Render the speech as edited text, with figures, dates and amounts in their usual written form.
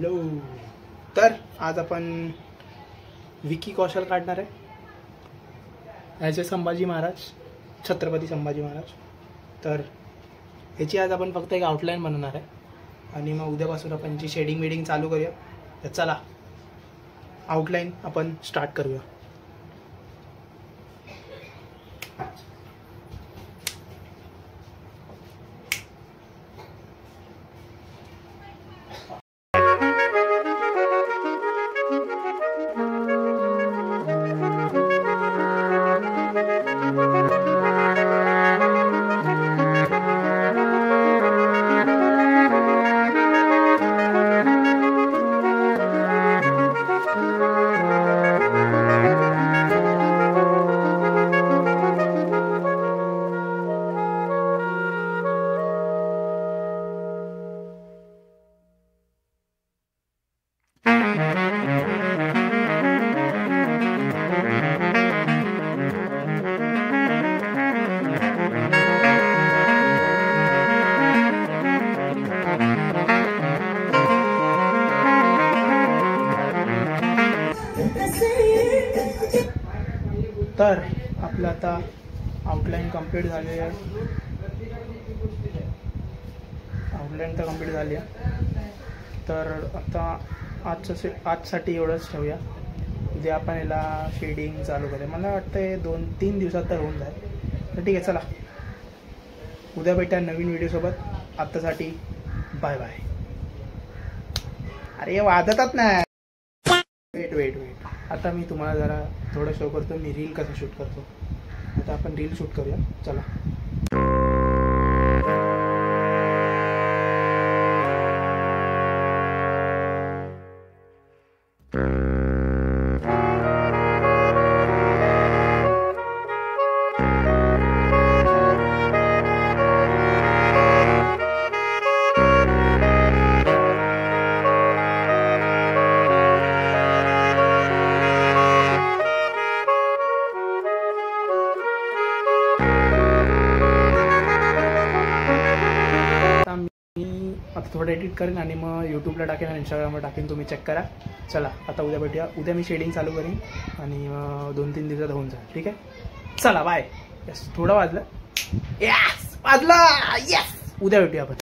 Hello. तर आज आपण विकी कौशल काढणार आहे ॲज अ संभाजी महाराज, छत्रपती संभाजी महाराज. तर ह्याची आज आपण फक्त एक आउटलाईन बनवणार आहे आणि मग उद्यापासून आपण जी शेडिंग वेडिंग चालू करूया. तर चला आउटलाईन आपण स्टार्ट करूया. तर आपलं आता आउटलाईन कंप्लीट झाली आहे. आउटलाईन तर कंप्लीट झाली आहे. तर आता आजसाठी एवढंच ठेवूया. उद्या आपण याला शेडिंग चालू करूया. मला वाटतं 2-3 दिवसात तर होऊन जाईल. तर ठीक आहे, चला उद्या भेटा नवीन व्हिडिओसोबत. आत्तासाठी बाय बाय. अरे वाजतच नाही. वेट आता मी तुम्हाला जरा थोडं शो करतो मी रील कसं शूट करतो. आता आपण रील शूट करूया. चला. आता थोडं एडिट करेन आणि मग यूट्यूबला टाकेन आणि इंस्टाग्रामवर टाकेन. तुम्ही चेक करा. चला आता उद्या भेटूया. उद्या मी शेडिंग चालू करीन आणि 2-3 दिवसात होऊन जाईल. ठीक आहे, चला बाय. यस, थोडं वाजलं. यस वाजलं. यस, उद्या भेटूया आपण.